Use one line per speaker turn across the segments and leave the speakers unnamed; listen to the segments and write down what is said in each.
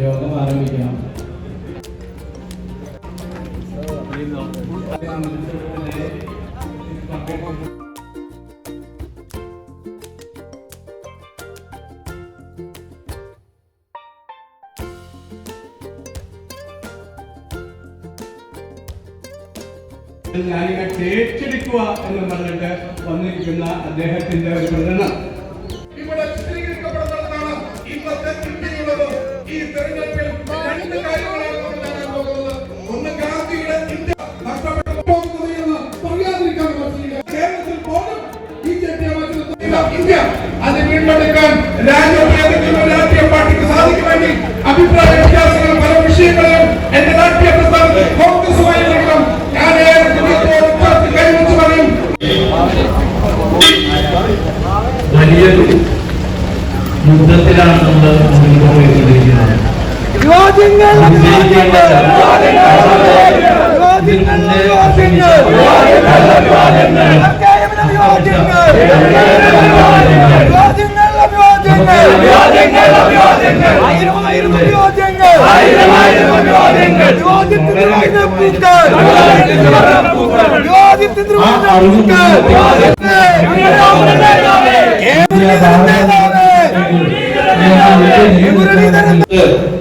യോഗം ആരംഭിക്കണം. ഞാനിങ്ങനെ ഏറ്റെടുക്കുക എന്ന് പറഞ്ഞിട്ട് വന്നിരിക്കുന്ന അദ്ദേഹത്തിന്റെ ഒരു പ്രകടനം
ഇവിടെ ചിത്രീകരിക്കപ്പെടുന്നതാണ്. ഇന്നത്തെ ഇന്ത്യയുള്ളത് ഈ തെരഞ്ഞെടുപ്പിൽ രണ്ട് കാര്യങ്ങളാണ് നമ്മൾ കാണാൻ പോകുന്നത്. ഒന്ന് ഗാന്ധിയുടെ ഇന്ത്യ നഷ്ടപ്പെട്ടു പോകുന്നത് എന്ന് പറയാതിരിക്കാൻ പറ്റില്ല. കേരളത്തിൽ പോലും ഇന്ത്യ അത് വീണ്ടെടുക്കാൻ രാഷ്ട്രീയ പാർട്ടിക്ക് സാധിക്കുമെങ്കിൽ അഭിപ്രായ വ്യത്യാസങ്ങൾ പല വിഷയങ്ങളിലും എന്റെ രാഷ്ട്രീയ പ്രസ്ഥാനത്തിൽ കോൺഗ്രസുമായി ഞാൻ കൈവച്ച് പറയും.
വലിയൊരു യുദ്ധത്തിലാണ് നമ്മൾ മുന്നിൽ പോയിക്കൊണ്ടിരിക്കുന്നത്.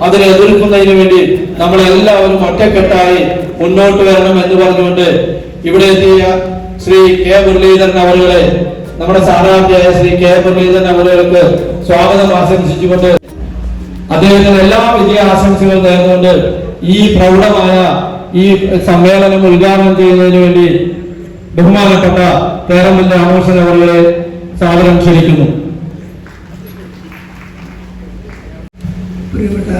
അതിനെ എതിർക്കുന്നതിന് വേണ്ടി നമ്മളെല്ലാവരും ഒറ്റക്കെട്ടായി മുന്നോട്ട് വരണം എന്ന് പറഞ്ഞുകൊണ്ട് ഇവിടെ എത്തിയ ശ്രീ കെ മുരളീധരൻ അവരുകളെ, നമ്മുടെ സ്ഥാനാർത്ഥിയായ ശ്രീ കെ മുരളീധരൻ അവരുകൾക്ക് സ്വാഗതം ആശംസിച്ചുകൊണ്ട് അദ്ദേഹത്തിന് എല്ലാ വിജയ ആശംസകളും നേർന്നുകൊണ്ട് ഈ പ്രൗഢമായ ഈ സമ്മേളനം ഉദ്ഘാടനം ചെയ്യുന്നതിന് വേണ്ടി ബഹുമാനപ്പെട്ട പേരമ്പൽ രാമകൃഷ്ണൻ അവരുകളെ സാദരം ക്ഷണിക്കുന്നു.
പ്രിയപ്പെട്ട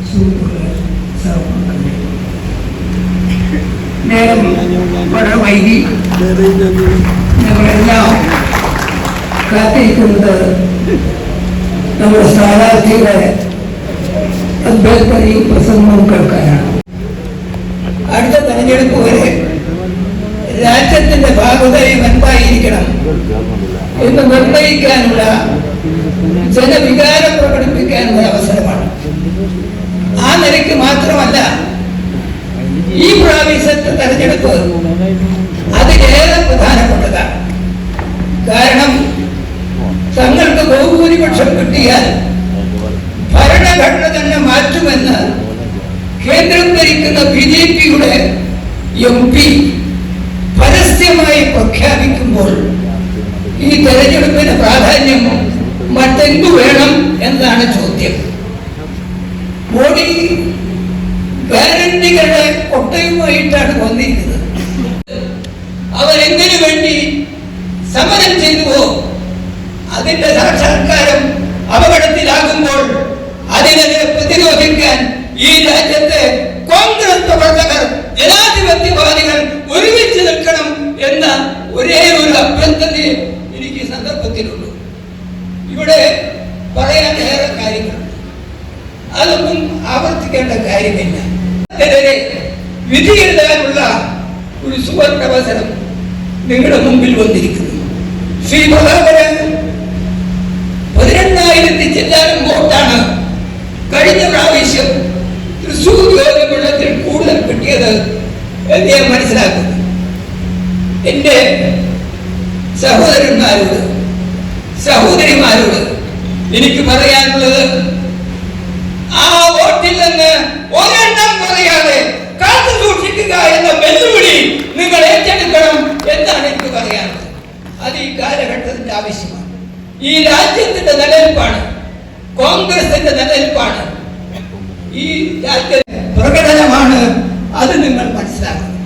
സുഹൃത്തുക്കളെ, സഹപ്രവർത്തകരെ, നേരം വളരെ വൈകി ഞങ്ങളെല്ലാം കാത്തിരിക്കുന്നത് നമ്മുടെ സ്ഥാനാർത്ഥിയുടെ അഭ്യർത്ഥനയും പ്രസംഗവും കേൾക്കാനാണ്. അടുത്ത തെരഞ്ഞെടുപ്പ് വരെ രാജ്യത്തിന്റെ ഭാഗതയും എന്തായിരിക്കണം എന്ന് നിർണയിക്കാനുള്ള ജനവികാരം പ്രകടിപ്പിക്കാനുള്ള അവസരമാണ്. ആ നിലയ്ക്ക് മാത്രമല്ല, ഈ പ്രാവശ്യത്തെ തെരഞ്ഞെടുപ്പ് അതിലേറെ പ്രധാനപ്പെട്ടതാണ്. കാരണം തങ്ങൾക്ക് ബഹുഭൂരിപക്ഷം കിട്ടിയാൽ ഭരണഘടന തന്നെ മാറ്റുമെന്ന് കേന്ദ്രം ഭരിക്കുന്ന BJPയുടെ MP പരസ്യമായി പ്രഖ്യാപിക്കുമ്പോൾ ഈ തെരഞ്ഞെടുപ്പിന് പ്രാധാന്യം മറ്റെന്തു വേണം എന്നാണ് ചോദ്യം. മോഡി ഗ്യാരണ്ടികളുടെ കൊട്ടയുമായിട്ടാണ് വന്നിരിക്കുന്നത്. അവരെന്തിനു വേണ്ടി സമരം ചെയ്തുവോ അതിന്റെ സാക്ഷാത്കാരം അപകടത്തിലാകുമ്പോൾ അതിനെതിരെ പ്രതിരോധിക്കാൻ ഈ രാജ്യത്തെ കോൺഗ്രസ് പ്രവർത്തകർ, ജനാധിപത്യവാദികൾ ഒരുമിച്ച് നിൽക്കണം എന്ന ഒരേ ഒരു അഭ്യർത്ഥനയെ എനിക്ക് ഈ സന്ദർഭത്തിലുള്ളൂ. ഇവിടെ പറയാൻ ഏറെ കാര്യങ്ങളുണ്ട്, അതൊന്നും ആവർത്തിക്കേണ്ട കാര്യമില്ല. അതിനെതിരെ വിധി എഴുതാനുള്ള ഒരു സുവർണാവസരം നിങ്ങളുടെ മുമ്പിൽ വന്നിരിക്കുന്നു. ശ്രീ പ്രതാപന് 18,000 ചില്ലാനം വോട്ടാണ് കഴിഞ്ഞ പ്രാവശ്യം തൃശൂർ യോഗമണ്ഡലത്തിൽ കൂടുതൽ കിട്ടിയത് എന്ന് ഞാൻ മനസ്സിലാക്കുന്നു. എന്റെ സഹോദരന്മാരോട്, സഹോദരിമാരോട് എനിക്ക് പറയാനുള്ളത്, ആ വോട്ടിൽ നിന്ന് ഒരെണ്ണം പറയാതെ കാത്തു സൂക്ഷിക്കുക എന്ന വെല്ലുവിളി നിങ്ങൾ ഏറ്റെടുക്കണം എന്നാണ് എനിക്ക് പറയാനുള്ളത്. അത് ഈ കാലഘട്ടത്തിന്റെ ആവശ്യമാണ്. ഈ രാജ്യത്തിന്റെ നിലനിൽപ്പാണ്, കോൺഗ്രസിന്റെ നിലനിൽപ്പാണ്, ഈ രാജ്യ പ്രകടനമാണ്. അത് നിങ്ങൾ മനസ്സിലാക്കണം.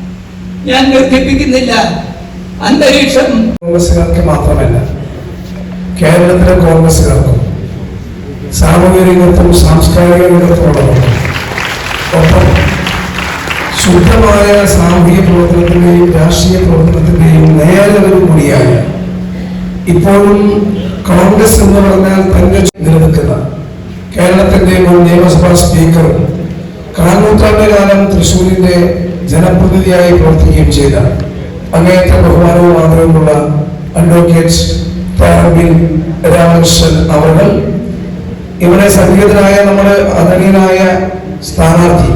ഞാൻ നിർദ്ദേശിക്കുന്നില്ല. അന്തരീക്ഷം
കോൺഗ്രസുകാർക്ക് മാത്രമല്ല, കേരളത്തിലെ കോൺഗ്രസുകാർക്കും സാമൂഹിക രംഗത്തും സാംസ്കാരിക രംഗത്തുമുള്ളവർ, ഒപ്പം ശുദ്ധമായ സാമൂഹിക പ്രവർത്തനത്തിന്റെയും രാഷ്ട്രീയ പ്രവർത്തനത്തിന്റെയും നേരവരും കൂടിയായ, ഇപ്പോഴും കോൺഗ്രസ് എന്ന് പറഞ്ഞാൽ തന്നെ നിലനിൽക്കുന്ന കേരളത്തിന്റെ മുൻ നിയമസഭാ സ്പീക്കറും കാൽനൂറ്റാണ്ട് കാലം തൃശ്ശൂരിന്റെ ജനപ്രതിനിധിയായി പ്രവർത്തിക്കുകയും ചെയ്ത അങ്ങേയറ്റം ബഹുമാനവും ആദരവുമുള്ള അഡ്വക്കേറ്റ് പറമ്പിൽ രാമകൃഷ്ണൻ അവർ, ഇവിടെ സന്നിഹിതനായ നമ്മുടെ ആദരണീയനായ സ്ഥാനാർത്ഥി,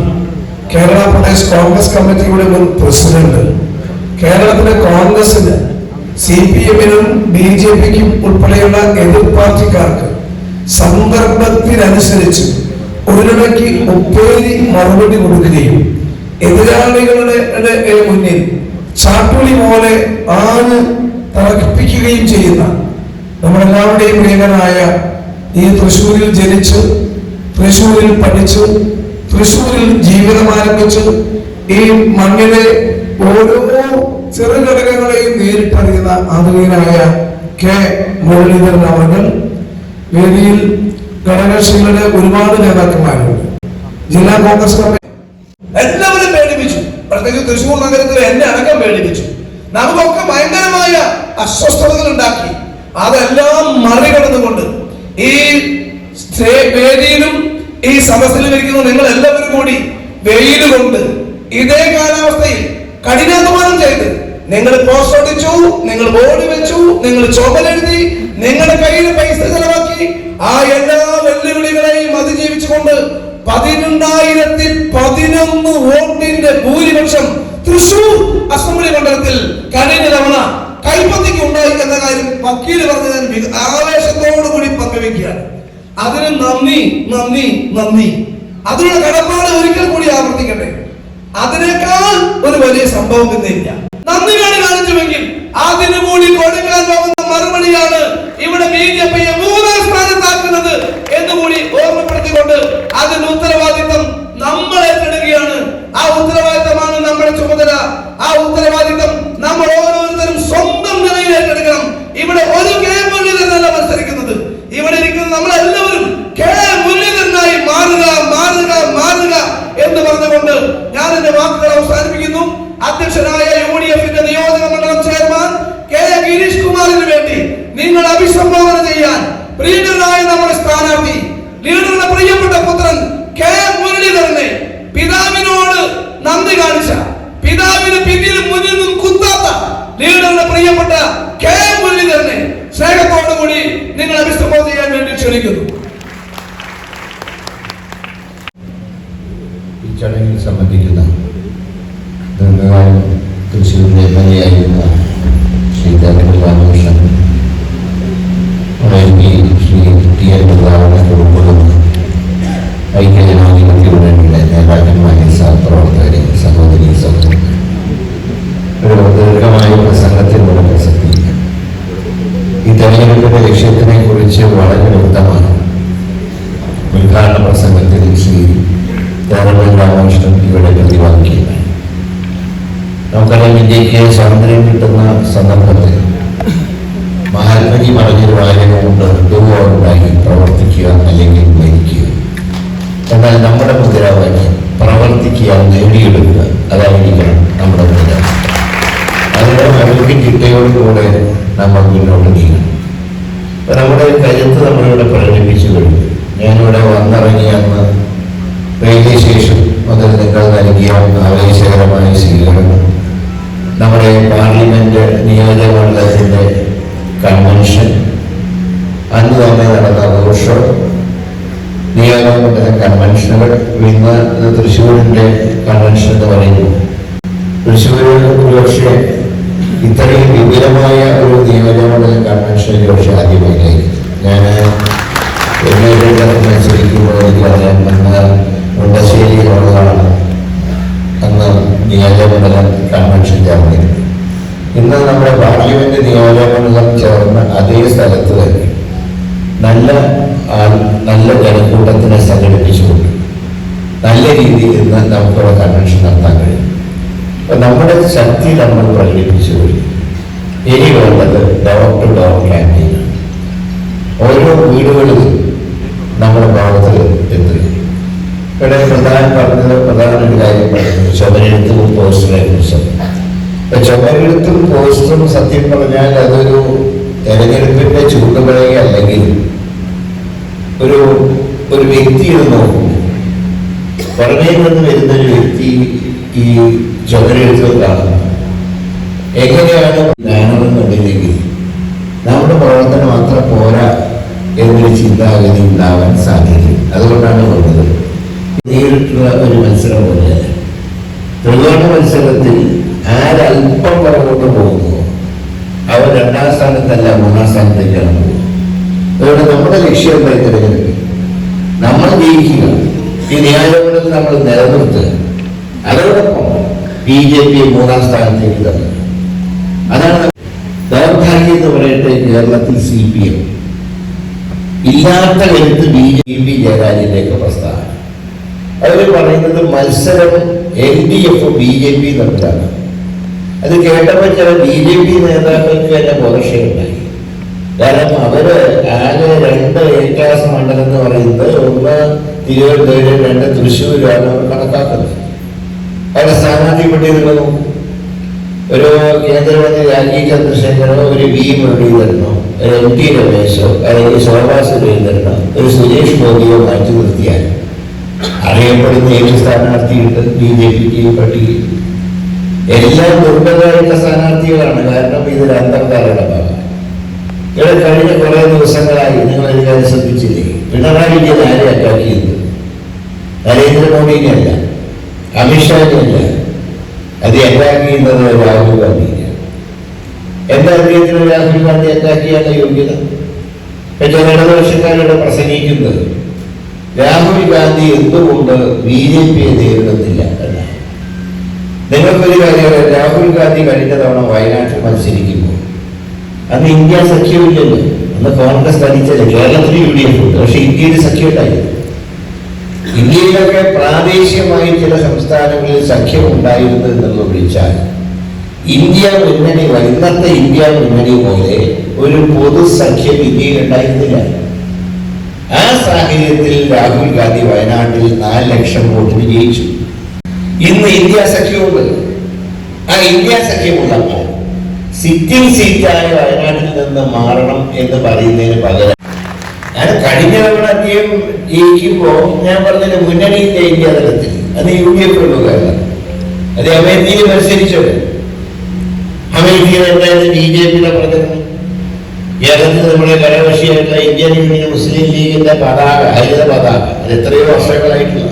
കേരള പ്രദേശ് കോൺഗ്രസ് കമ്മിറ്റിയുടെ മുൻ പ്രസിഡന്റ്, കേരളത്തിലെ കോൺഗ്രസിന് CPM-നും BJP-ക്കും ഉൾപ്പെടെയുള്ള എതിർ പാർട്ടിക്കാർക്ക് സന്ദർഭത്തിനനുസരിച്ച് ഒരിടയ്ക്ക് ഉപ്പേരി മറുപടി കൊടുക്കുകയും എതിരാളികളുടെ മുന്നിൽ ചാട്ടുളി പോലെ ആണ് തറപ്പിക്കുകയും ചെയ്യുന്ന നമ്മളെല്ലാവരുടെയും പ്രിയങ്കനായ ഈ തൃശ്ശൂരിൽ ജനിച്ച്, തൃശ്ശൂരിൽ പഠിച്ച്, തൃശ്ശൂരിൽ ജീവിതം ആരംഭിച്ച്, ഈ മണ്ണിലെ ഓരോ ചെറുഘടകങ്ങളെയും നേരിട്ടറിയുന്ന ആധുനികനായ കെ മുരളീധരൻ അവർ, വേദിയിൽ ഘടകകക്ഷികളുടെ ഒരുപാട് നേതാക്കന്മാരുണ്ട്, ജില്ലാ കോൺഗ്രസ് കമ്മിറ്റി എല്ലാവരും പേടിപ്പിച്ചു. പ്രത്യേകിച്ച് തൃശ്ശൂർ നഗരത്തിൽ എന്നെ അടക്കം പേടിപ്പിച്ചു. നമുക്കൊക്കെ ഭയങ്കരമായ അസ്വസ്ഥതകൾ ഉണ്ടാക്കി. അതെല്ലാം മറികടന്നുകൊണ്ട് ഈ വേദിയിലും ഈ സദസ്സിലും ഇരിക്കുന്ന നിങ്ങൾ എല്ലാവരും കൂടി വെയിൽ കൊണ്ട് ഇതേ കാലാവസ്ഥയിൽ കഠിനാധ്വാനം ചെയ്ത് നിങ്ങൾ പോസ്റ്റ് ഒട്ടിച്ചു, നിങ്ങൾ ബോർഡ് വെച്ചു, നിങ്ങൾ ചുമലെഴുതി, നിങ്ങളുടെ കയ്യിൽ പൈസ ചെലവാക്കി, ആ എല്ലാ വെല്ലുവിളികളെയും അതിജീവിച്ചുകൊണ്ട് 11,011 വോട്ടിന്റെ ഭൂരിപക്ഷം തൃശൂർ അസംബ്ലി മണ്ഡലത്തിൽ കഴിഞ്ഞ തവണ കൈപ്പത്തിക്ക് ഉണ്ടായി എന്ന കാര്യം വക്കീല് പറഞ്ഞ് ഞാൻ ആവേശത്തോടുകൂടി പങ്കുവെക്കുകയാണ്. അതിന് നന്ദി നന്ദി നന്ദി. അതിനുള്ള കടപ്പാട് ഒരിക്കൽ കൂടി ആവർത്തിക്കട്ടെ. അതിനേക്കാൾ ഒരു വലിയ സംഭവം ഇന്നില്ല. നന്ദി കാണിച്ചുവെങ്കിൽ അതിന് കൂടി കൊടുക്കാൻ പോകുന്ന മറുപടിയാണ് ഇവിടെ BJP-യെ 3ാം സ്ഥാനത്താക്കുന്നത് എന്നുകൂടി ഓർമ്മപ്പെടുത്തിക്കൊണ്ട് അതിന് ഉത്തരവാദിത്വം നമ്മൾ ഏറ്റെടുക്കുകയാണ്. ആ ഉത്തരവാദിത്തമാണ് നമ്മുടെ ചുമതല. ആ ഉത്തരവാദിത്തം നമ്മൾ ഓരോരുത്തരും സ്വന്തം നിലയിൽ ഏറ്റെടുക്കണം. ഇവിടെ ഒരു കെ മുരളീധരനല്ല മത്സരിക്കുന്നത്. ഇവിടെ ഇരിക്കുന്ന നമ്മളെല്ലാവരും കെ മുരളീധരനായി മാറുക മാറുക മാറുക എന്ന് പറഞ്ഞുകൊണ്ട് ഞാൻ എന്റെ വാക്കുകൾ അവസാനിപ്പിക്കുന്നു. അധ്യക്ഷനായ UDF-ന്റെ നിയോജക മണ്ഡലം ചെയർമാൻ കെ ഗിരീഷ് കുമാറിന് വേണ്ടി നിങ്ങൾ അഭിസംബോധന ചെയ്യാൻ പ്രിയങ്കരനായ നമ്മുടെ സ്ഥാനാർത്ഥി, ലീഡറുടെ പ്രിയപ്പെട്ട പുത്രൻ കെ മുരളീധരനെ, പിതാവിനോട് നന്ദി കാണിച്ച, പിതാവിന് പിന്നിലും മുന്നിലും കുത്താത്ത ലീഡറുടെ പ്രിയപ്പെട്ട കെ മുരളീധരനെ സ്നേഹത്തോടുകൂടി നിങ്ങൾ അഭിസംബോധന ചെയ്യാൻ വേണ്ടി ക്ഷണിക്കുന്നു.
ഈ ചടങ്ങിൽ സംബന്ധിക്കുന്ന ദീർഘകാലം തൃശ്ശൂരിലെ MLA-ആയിരുന്ന ശ്രീ രാമകൃഷ്ണൻ, ശ്രീ TN ഉൾപ്പെടുന്ന ഐക്യജനാധിപത്യ മുന്നണിയുടെ നേതാക്കന്മാരെ, സഹപ്രവർത്തകരെ, സഹോദരി സഹോദരൻ, ഒരു ദീർഘമായ പ്രസംഗത്തിലൂടെ പ്രസക്തിയില്ല. ഈ തെരഞ്ഞെടുപ്പിന്റെ ലക്ഷ്യത്തിനെ കുറിച്ച് വളരെ വ്യക്തമാണ് ഉദ്ഘാടന പ്രസംഗത്തിൽ ശ്രീ രാമകൃഷ്ണൻ ഇവിടെ പ്രതിപാദിക്കുകയുണ്ടായി. നമുക്കറിയാം, ഇന്ത്യക്ക് സ്വാതന്ത്ര്യം കിട്ടുന്ന സന്ദർഭത്തിൽ മഹാത്മജി പറഞ്ഞൊരു വാചകമുണ്ട്, ഡു ഓർ ഡൈ, പ്രവർത്തിക്കുക അല്ലെങ്കിൽ മരിക്കുക. എന്നാൽ നമ്മുടെ മുദ്രാവാക്യം പ്രവർത്തിക്കുക, നേടിയെടുക്കുക, അതായിരിക്കണം നമ്മുടെ മുദ്രാവാക്യം. അതിന്റെ അഭിവൃദ്ധി ചിട്ടയോടുകൂടെ നമ്മൾ മുന്നോട്ട് നീങ്ങണം. നമ്മുടെ കരുത്ത് നമ്മളിവിടെ പ്രകടിപ്പിച്ചു കഴിഞ്ഞു. ഞാനിവിടെ വന്നിറങ്ങിയ അന്ന് റെയിൽവേ സ്റ്റേഷൻ മുതൽ നിങ്ങൾ നൽകിയ ആവേശകരമായ സ്വീകരണം, നമ്മുടെ പാർലമെന്റ് നിയോജകമണ്ഡലത്തിന്റെ കൺവെൻഷൻ, അന്ന് തന്നെ നടന്ന റോഡ് ഷോ, നിയോജകമണ്ഡലം കൺവെൻഷനുകൾ, ഇന്ന് തൃശ്ശൂരിന്റെ കൺവെൻഷൻ എന്ന് പറയുന്നു. തൃശ്ശൂരിൽ ഒരുപക്ഷെ ഇത്രയും വിപുലമായ ഒരു നിയോജകമണ്ഡലം കൺവെൻഷൻ ഒരുപക്ഷെ ആദ്യമായിട്ടായിരിക്കും. ഞാൻ മത്സരിക്കുമ്പോൾ എനിക്കറിയാം, അന്ന് മുണ്ടശ്ശേരിയിലുള്ളതാണ് അന്ന് നിയോജകമണ്ഡലം കൺവെൻഷൻ ചേർന്നിരുന്നത്. ഇന്ന് നമ്മുടെ പാർലമെന്റ് നിയോജകമണ്ഡലം ചേർന്ന അതേ സ്ഥലത്ത് തന്നെ നല്ല ജനക്കൂട്ടത്തിനെ സംഘടിപ്പിച്ചുകൊണ്ട് നല്ല രീതിയിൽ ഇന്ന് നമുക്കുള്ള കൺവെൻഷൻ നടത്താൻ കഴിയും. അപ്പൊ നമ്മുടെ ശക്തി നമ്മൾ പ്രകടിപ്പിച്ചു കഴിഞ്ഞു. ഇനി വേണ്ടത് ഡോർ ടു ഡോർ ക്യാമ്പയിനാണ്. ഓരോ വീടുകളിലും ഇവിടെ പ്രധാന ഒരു കാര്യം പറഞ്ഞത് ചുമരെഴുത്തും പോസ്റ്ററെ കുറിച്ചാണ്. ചുമരെഴുത്തും പോസ്റ്ററും സത്യം പറഞ്ഞാൽ അതൊരു തെരഞ്ഞെടുപ്പിന്റെ ചൂണ്ടുപലക അല്ലെങ്കിൽ ഒരു വ്യക്തിയെ നോക്കും. പുറമേ നിന്ന് വരുന്ന ഒരു വ്യക്തി ഈ ചുമരെഴുത്തുകൾ കാണുന്നു. എങ്ങനെയാണ് ജ്ഞാനമെന്നുണ്ടെങ്കിൽ നമ്മുടെ പ്രവർത്തനം മാത്രം പോരാ എന്നൊരു ചിന്താഗതി ഉണ്ടാവാൻ സാധിക്കും. അതുകൊണ്ടാണ് പറഞ്ഞത് നേരിട്ടുള്ള ഒരു മത്സരം പോലെ ത്രികോണ മത്സരത്തിൽ ആരല്പം പുറകോട്ട് പോകുന്നു അവർ 2ാം സ്ഥാനത്തല്ല 3ാം സ്ഥാനത്തേക്കാണ് പോകുന്നത്. അതുകൊണ്ട് നമ്മുടെ ലക്ഷ്യം എന്തായി തിരഞ്ഞെടുക്കുക, നമ്മൾ ജയിക്കുക, ഈ നിയോജകമണ്ഡലത്തിൽ നമ്മൾ നിലനിർത്തുക. അതോടൊപ്പം BJP 3ാം സ്ഥാനത്തേക്ക് തന്നു. അതാണ് ദൗർഭാഗ്യം എന്ന് പറയട്ടെ. കേരളത്തിൽ CPM ഇല്ലാത്ത കരുത്ത് BJP ജയരാജന്റെയൊക്കെ പ്രസ്ഥാനം. അവർ പറയുന്നത് മത്സരം LDF BJP തമ്മിലാണ്. അത് കേട്ടപ്പോൾ ചില BJP നേതാക്കൾക്ക് തന്നെ ബോധക്ഷയുണ്ടായി. കാരണം അവര് ആകെ 2 ഏറ്റാസ് മണ്ഡലം എന്ന് പറയുന്നത് 1 തിരുവനന്തപുരം 2 തൃശ്ശൂരാണ് അവർ കണക്കാക്കുന്നത്. അവരുടെ സ്ഥാനാർത്ഥി പട്ടികകൾ നോക്കും. ഒരു കേന്ദ്രമന്ത്രി രാജീവ് ചന്ദ്രശേഖരോ ഒരു V മുരളീധരനോ ഒരു MT രമേശോ അല്ലെങ്കിൽ ശോഭാ സുരേന്ദ്രനോ ഒരു സുരേഷ് ഗോപിയോ മാറ്റി നിർത്തിയാൽ അറിയപ്പെടുന്ന ഏത് സ്ഥാനാർത്ഥിയുണ്ട് BJPക്ക് പട്ടികയിൽ? എല്ലാം ദുർബലമായിട്ടുള്ള സ്ഥാനാർത്ഥികളാണ്. കാരണം ഇതൊരു അന്തർധാരണ ഭാഗം. ഇവിടെ കഴിഞ്ഞ കുറെ ദിവസങ്ങളായി നിങ്ങൾ ഒരു കാര്യം ശ്രദ്ധിച്ചില്ലേ? പിണറായി വിജയൻ ആരെ അറ്റാക്ക് ചെയ്തു? നരേന്ദ്രമോദിനെ അല്ല, അമിത്ഷാനെ അല്ല, അത് അറ്റാക്ക് ചെയ്യുന്നത് രാഹുൽ ഗാന്ധിയാണ്. എന്താ അദ്ദേഹത്തിന് രാഹുൽ ഗാന്ധി അറ്റാക്ക് ചെയ്യാനുള്ള യോഗ്യത? ചില ഇടതുപക്ഷക്കാരുടെ പ്രസംഗിക്കുന്നത് രാഹുൽ ഗാന്ധി എന്തുകൊണ്ട് BJPയെ നേരിടുന്നില്ല എന്നാണ്. നിങ്ങൾക്കൊരു കാര്യം, രാഹുൽ ഗാന്ധി കഴിഞ്ഞ തവണ വയനാട്ടിൽ മത്സരിക്കുമ്പോൾ അന്ന് ഇന്ത്യ സഖ്യമില്ലല്ലോ. അന്ന് കോൺഗ്രസ് ഭരിച്ചല്ലേ. കേരളത്തിൽ UDF ഉണ്ട്, പക്ഷെ ഇന്ത്യയിൽ സഖ്യം ഉണ്ടായിരുന്നു. ഇന്ത്യയിലൊക്കെ പ്രാദേശികമായി ചില സംസ്ഥാനങ്ങളിൽ സഖ്യം ഉണ്ടായിരുന്നു എന്നുള്ളത് വിളിച്ചാൽ ഇന്ത്യ മുന്നണി, ഇന്നത്തെ ഇന്ത്യ മുന്നണി പോലെ ഒരു പൊതു സഖ്യം ഇന്ത്യയിൽ ഉണ്ടായിരുന്നില്ല. ആ സാഹചര്യത്തിൽ രാഹുൽ ഗാന്ധി വയനാട്ടിൽ 4 ലക്ഷം വോട്ടിന് ജയിച്ചു. ഇന്ന് ഇന്ത്യ സഖ്യമുണ്ട്. ആ ഇന്ത്യ സഖ്യമുള്ളപ്പോൾ സിറ്റിംഗ് സീറ്റായ വയനാട്ടിൽ നിന്ന് മാറണം എന്ന് പറയുന്നതിന് പകരം ഞാൻ കഴിഞ്ഞ തവണ അദ്ദേഹം ജയിക്കുമ്പോൾ ഞാൻ പറഞ്ഞത് മുന്നണിയിലെ ഇന്ത്യ തലത്തിൽ അത് UDF ഉള്ളതാണ്. അത് അമേരിക്കയിൽ മത്സരിച്ചത്. അമേരിക്കയിൽ എന്തായാലും BJPയുടെ പ്രചരണം. കേരളത്തിൽ നമ്മുടെ കരകക്ഷിയായിട്ടുള്ള ഇന്ത്യൻ യൂണിയൻ മുസ്ലിം ലീഗിന്റെ പതാക, ഹരിത പതാക, അത് എത്രയോ വർഷങ്ങളായിട്ടുള്ള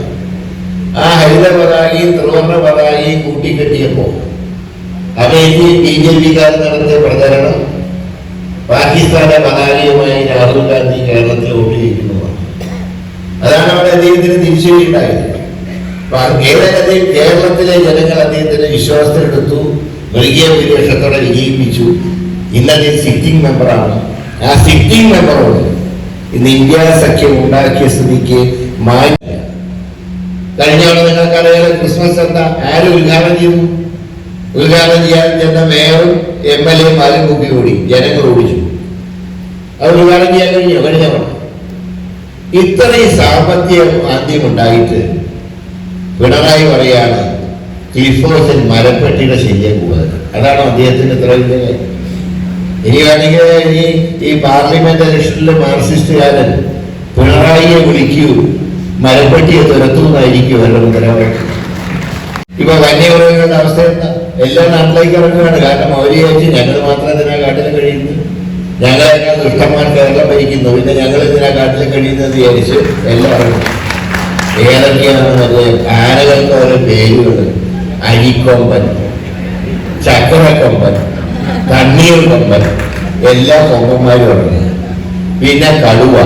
ആ ഹരിത പതാകയും ത്രിവർണ്ണ പതാകയും കൂട്ടിക്കെട്ടിയപ്പോൾ അമേരിക്കയിൽ BJPക്കാർ നടത്തിയ പ്രചരണം പാകിസ്ഥാന്റെ പതാകയുമായി രാഹുൽ ഗാന്ധി കേരളത്തിൽ വോട്ട് ചെയ്യിക്കുന്നതാണ്. അതാണ് അവിടെ അദ്ദേഹത്തിന് തിരിച്ചടിയുണ്ടായത്. കേരളത്തിലെ ജനങ്ങൾ അദ്ദേഹത്തിന്റെ വിശ്വാസത്തിലെടുത്തു, മൃഗീയ ഭൂരിപക്ഷത്തോടെ വിജയിപ്പിച്ചു. ഇന്നത്തെ സിറ്റിംഗ് മെമ്പറാണ്. ആ സിറ്റിംഗ് മെമ്പറോട് ഇന്ന് ഇന്ത്യ സഖ്യം ഉണ്ടാക്കിയ സ്ഥിതിക്ക് മാറ്റി. കഴിഞ്ഞ നിങ്ങൾക്കറിയാലോ, ക്രിസ്മസ് എന്താ ആര് ഉദ്ഘാടനം ചെയ്തു? ഉദ്ഘാടനം ചെയ്യാൻ ചെന്ന മേയറും MLA-മാരും കുപ്പി ഓടി, ജനങ്ങൾ ഓടിച്ചു. അത് ഉദ്ഘാടനം ചെയ്യാൻ കഴിഞ്ഞോ? കഴിഞ്ഞവണം. ഇത്രയും സാമ്പത്തിക മാന്ദ്യം ഉണ്ടായിട്ട് പിണറായി പറയാണ് ക്ലിഫ് ഹൗസിൽ മരപ്പെട്ടിയുടെ ശല്യം കൂടുതൽ. അതാണോ അദ്ദേഹത്തിന് ഇത്ര വലിയ? ഇനി വേണമെങ്കിൽ ഈ പാർലമെന്റ് ഇലക്ഷനിൽ മാർക്സിസ്റ്റുകാരൻ പിണറായിയെ വിളിക്കൂ, മരപ്പെട്ടിയെ തുരത്തുന്നതായിരിക്കും അവരുടെ ഉത്തരവാദിത്വം. ഇപ്പൊ വന്യമൃഗങ്ങളുടെ അവസ്ഥ എന്താ? എല്ലാ നാട്ടിലേക്ക് ഇറങ്ങുകയാണ്. കാരണം അവർ ചോദിച്ചു ഞങ്ങൾ മാത്രം എന്തിനാ കാട്ടിൽ കഴിയുന്നത്, ഞങ്ങളെല്ലാം ദുഷ്ടന്മാർ കേരളം ഭരിക്കുന്നു, പിന്നെ ഞങ്ങൾ എന്തിനാ കാട്ടിൽ കഴിയുന്നത് വിചാരിച്ച് എല്ലാവരും ഏതൊക്കെയാണ് മറ്റേ ആനകൾക്ക് ഓരോ പേരുകൾ. അരിക്കൊമ്പൻ, ചക്രക്കൊമ്പൻ, തണ്ണീർ കൊമ്പൻ, എല്ലാ കൊമ്പന്മാരും ഇറങ്ങുക. പിന്നെ കടുവ,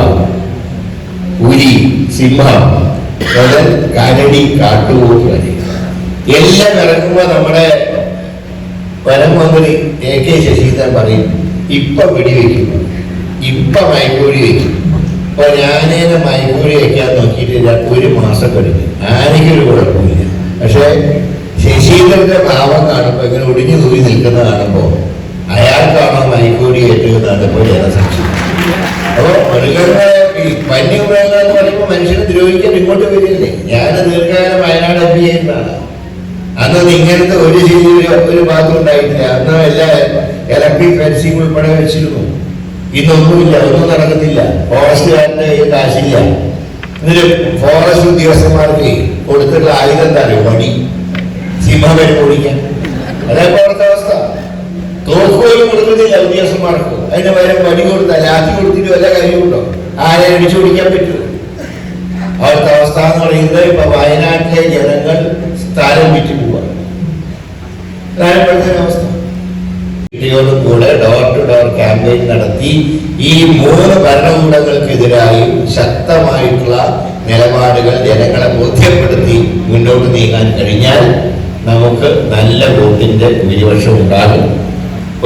പുലി, സിംഹം, കരടി, കാട്ടുപോത്ത് വരെ എല്ലാം ഇറങ്ങുമ്പോൾ നമ്മുടെ വനം മന്ത്രി AK ശശീന്ദ്രൻ പറയും ഇപ്പൊ വെടിവെക്കും, ഇപ്പൊ മയക്കോഴി വെക്കും. അപ്പൊ ഞാനേനെ മയക്കോഴി വെക്കാൻ നോക്കിയിട്ട് 1 മാസം കഴിഞ്ഞു. ആനയ്ക്കൊരു കുഴപ്പമില്ല. പക്ഷെ ശശീന്ദ്രന്റെ ഭാവം കാണുമ്പോൾ ഇങ്ങനെ ഒടിഞ്ഞു തൂരി നിൽക്കുന്ന കാണുമ്പോൾ അയാൾക്കാണോ മയക്കോഴി ഏറ്റെന്നാണ് ഇപ്പോൾ ജനസംശയം. അപ്പൊ മൃഗങ്ങളെ, ഈ വന്യമൃഗങ്ങൾ എന്ന് പറയുമ്പോൾ മനുഷ്യനെ ദ്രോഹിക്കാൻ ഇങ്ങോട്ട് വരില്ലേ? ഞാൻ ഒരു ജില്ലയിൽ ഒരു ഭാഗത്തും ഉണ്ടായിട്ടില്ല. അന്ന് എല്ലാ ഇലക്ട്രിക് ഫെൻസിംഗ് ഉൾപ്പെടെ വെച്ചിരുന്നു. ഇതൊന്നുമില്ല, ഒന്നും നടക്കുന്നില്ല. ഫോറസ്റ്റുകാരന്റെ കയ്യിൽ കാശില്ല. എന്നിട്ട് ഫോറസ്റ്റ് ഉദ്യോഗസ്ഥന്മാർക്ക് കൊടുത്തിട്ടുള്ള ആയുധം എന്താ അറിയോ? വടി. സിംഹം ഓടിക്കാൻ. അതായത് അവിടുത്തെ അവസ്ഥ. തോക്കുപോലും കൊടുക്കുന്നില്ല ഉദ്യോഗസ്ഥന്മാർക്ക്. അതിന് പകരം വടി കൊടുത്താൽ ലാത്തി കൊടുത്തിട്ട് വല്ല കാര്യമുണ്ടോ? ആരെ അടിച്ചു പിടിക്കാൻ പറ്റുമോ? അവിടുത്തെ അവസ്ഥ എന്ന് പറയുന്നത് ഇപ്പൊ വയനാട്ടിലെ ജനങ്ങൾ സ്ഥലം വിറ്റ് പോവാണ്. അവസ്ഥ കൂടെ ഡോർ ടു ഡോർ ക്യാമ്പയിൻ നടത്തി ഈ 3 ഭരണകൂടങ്ങൾക്കെതിരായി ശക്തമായിട്ടുള്ള നിലപാടുകൾ ജനങ്ങളെ ബോധ്യപ്പെടുത്തി മുന്നോട്ട് നീങ്ങാൻ കഴിഞ്ഞാൽ നമുക്ക് നല്ല വോട്ടിന്റെ ഭൂരിപക്ഷം ഉണ്ടാകും.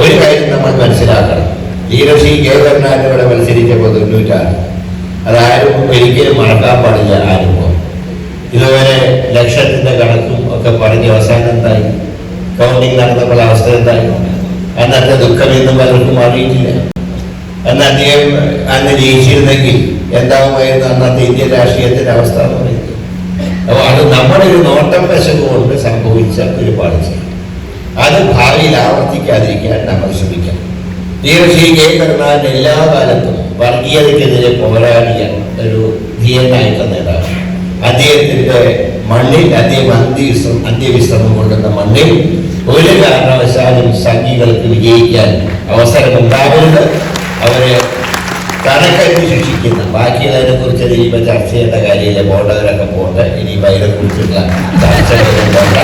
ഒരു കാര്യം നമ്മൾ മനസ്സിലാക്കണം. ശ്രീ കെ കരുണാകരൻ ഇവിടെ മത്സരിച്ചപ്പോൾ 96. അതാരും ഒരിക്കലും മറക്കാൻ പാടില്ല. ആരുമ്പോൾ ഇതുവരെ ലക്ഷത്തിന്റെ കണക്കും ഒക്കെ പറഞ്ഞ് അവസാനം എന്തായി? കൗണ്ടിങ് നടന്നപ്പോൾ അവസ്ഥ എന്തായി? അന്നത്തെ ദുഃഖം ഇന്നും പലർക്കും അറിയിട്ടില്ല. അന്ന് ജയിച്ചിരുന്നെങ്കിൽ എന്താകുമായിരുന്നു അന്നത്തെ ഇന്ത്യൻ രാഷ്ട്രീയത്തിന്റെ അവസ്ഥ എന്ന് പറയുന്നത്. അപ്പോൾ അത് നമ്മുടെ ഒരു നോട്ടം പശക് കൊണ്ട് സംഭവിച്ച ഒരു പാളിച്ചയാണ്. അത് ഭാവിയിൽ ആവർത്തിക്കാതിരിക്കാൻ നമ്മൾ ശ്രമിക്കണം. ശ്രീ കെ കരുണാകരൻ എല്ലാ കാലത്തും വർഗീയതയ്ക്കെതിരെ പോരാടിയ ഒരു ധീരനായിട്ടുള്ള നേതാവ്. അദ്ദേഹത്തിന്റെ മണ്ണിൽ അദ്ദേഹം അന്ത്യവിശ്രമം കൊണ്ടുവന്ന മണ്ണിൽ ഒരു കാരണവശാലും സംഘികൾക്ക് വിജയിക്കാൻ അവസരമുണ്ടാകരുത്. അവരെ കണക്കറ്റ് ശിക്ഷിക്കുന്ന ബാക്കിയുള്ളതിനെ കുറിച്ച് ഇനിയിപ്പോൾ ചർച്ച ചെയ്യേണ്ട കാര്യമില്ല. പോണ്ടവരൊക്കെ പോട്ടെ. ഇനിയിപ്പോൾ അതിനെ കുറിച്ചുള്ള ചർച്ചകളൊന്നും വേണ്ട.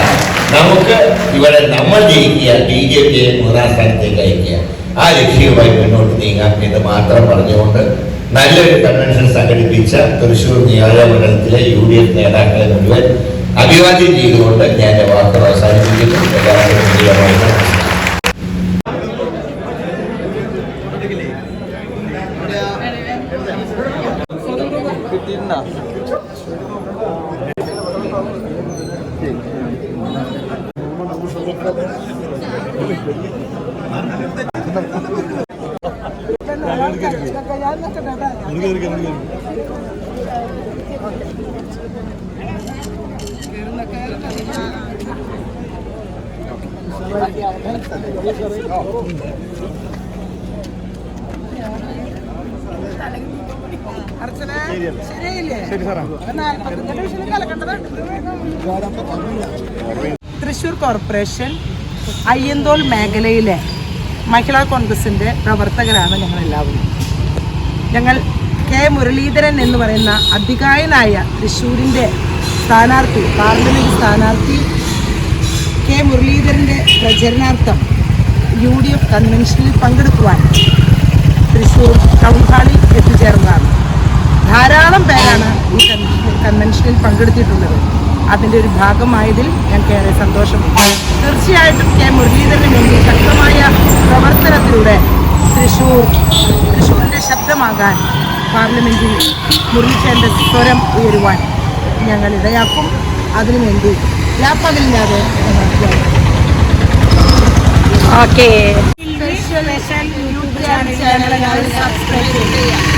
നമുക്ക് ഇവിടെ നമ്മൾ ജയിക്കുക, BJPയെ 3ാം സ്ഥാനത്തേക്ക് അയക്കുക. ആ ലക്ഷ്യവുമായി മുന്നോട്ട് നീങ്ങാം എന്ന് മാത്രം പറഞ്ഞുകൊണ്ട് നല്ലൊരു കൺവെൻഷൻ സംഘടിപ്പിച്ച തൃശ്ശൂർ നിയോജകമണ്ഡലത്തിലെ UDF നേതാക്കളെ മുഴുവൻ അഭിവാദ്യം ചെയ്തുകൊണ്ട് ഞാൻ എൻ്റെ വാക്കുകൾ അവസാനിപ്പിക്കുന്നു. എല്ലാവർക്കും പ്രിയമായിട്ട്
തൃശ്ശൂർ കോർപ്പറേഷൻ അയ്യന്തോൾ മേഖലയിലെ മഹിളാ കോൺഗ്രസിൻ്റെ പ്രവർത്തകരാണ് ഞങ്ങളെല്ലാവരും. ഞങ്ങൾ കെ മുരളീധരൻ എന്ന് പറയുന്ന അതികായനായ തൃശ്ശൂരിൻ്റെ സ്ഥാനാർത്ഥി, പാർലമെൻറ്റ് സ്ഥാനാർത്ഥി കെ മുരളീധരൻ്റെ പ്രചരണാർത്ഥം UDF കൺവെൻഷനിൽ പങ്കെടുക്കുവാൻ തൃശ്ശൂർ ടൗൺ ഹാളിൽ എത്തിച്ചേർന്നതാണ്. ധാരാളം പേരാണ് ഈ കൺവെൻഷനിൽ പങ്കെടുത്തിട്ടുള്ളത്. അതിൻ്റെ ഒരു ഭാഗമായതിൽ ഞങ്ങൾക്ക് ഏറെ സന്തോഷമുണ്ട്. തീർച്ചയായിട്ടും കെ മുരളീധരന് വേണ്ടി ശക്തമായ പ്രവർത്തനത്തിലൂടെ തൃശ്ശൂരിൻ്റെ ശബ്ദമാകാൻ പാർലമെൻറ്റിൽ മുരളീധരൻ്റെ സ്വരം ഉയരുവാൻ ഞങ്ങൾ ഇടയാക്കും. അതിനുവേണ്ടി ലാപ്പകലില്ലാതെ
ഓക്കെ
യൂട്യൂബ് ചാനൽ സബ്സ്ക്രൈബ് ചെയ്യുക.